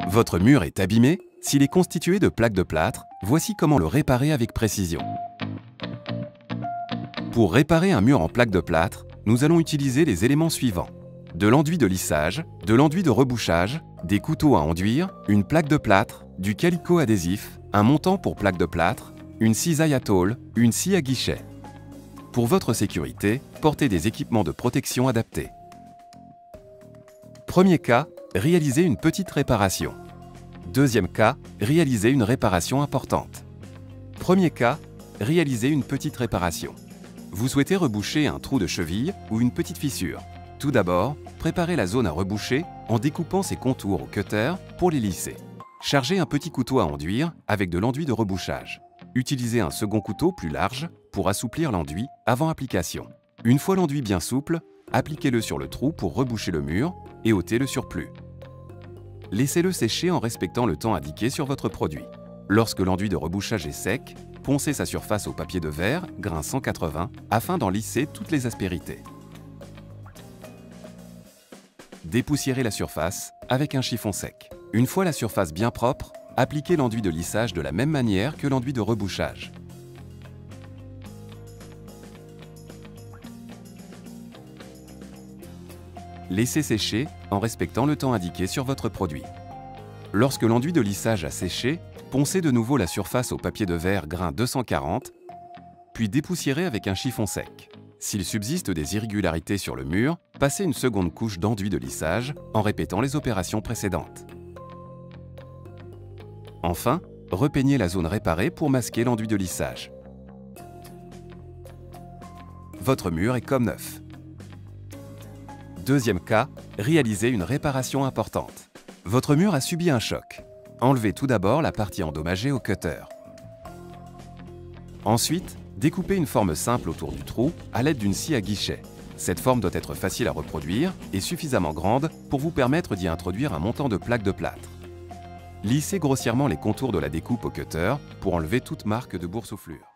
Votre mur est abîmé? S'il est constitué de plaques de plâtre, voici comment le réparer avec précision. Pour réparer un mur en plaques de plâtre, nous allons utiliser les éléments suivants. De l'enduit de lissage, de l'enduit de rebouchage, des couteaux à enduire, une plaque de plâtre, du calicot adhésif, un montant pour plaque de plâtre, une cisaille à tôle, une scie à guichet. Pour votre sécurité, portez des équipements de protection adaptés. Premier cas, réalisez une petite réparation. Deuxième cas, réalisez une réparation importante. Premier cas, réalisez une petite réparation. Vous souhaitez reboucher un trou de cheville ou une petite fissure. Tout d'abord, préparez la zone à reboucher en découpant ses contours au cutter pour les lisser. Chargez un petit couteau à enduire avec de l'enduit de rebouchage. Utilisez un second couteau plus large pour assouplir l'enduit avant application. Une fois l'enduit bien souple, appliquez-le sur le trou pour reboucher le mur et ôter le surplus. Laissez-le sécher en respectant le temps indiqué sur votre produit. Lorsque l'enduit de rebouchage est sec, poncez sa surface au papier de verre, grain 180, afin d'en lisser toutes les aspérités. Dépoussiérez la surface avec un chiffon sec. Une fois la surface bien propre, appliquez l'enduit de lissage de la même manière que l'enduit de rebouchage. Laissez sécher en respectant le temps indiqué sur votre produit. Lorsque l'enduit de lissage a séché, poncez de nouveau la surface au papier de verre grain 240, puis dépoussiérez avec un chiffon sec. S'il subsiste des irrégularités sur le mur, passez une seconde couche d'enduit de lissage en répétant les opérations précédentes. Enfin, repeignez la zone réparée pour masquer l'enduit de lissage. Votre mur est comme neuf. Deuxième cas, réalisez une réparation importante. Votre mur a subi un choc. Enlevez tout d'abord la partie endommagée au cutter. Ensuite, découpez une forme simple autour du trou à l'aide d'une scie à guichet. Cette forme doit être facile à reproduire et suffisamment grande pour vous permettre d'y introduire un montant de plaques de plâtre. Lissez grossièrement les contours de la découpe au cutter pour enlever toute marque de boursouflure.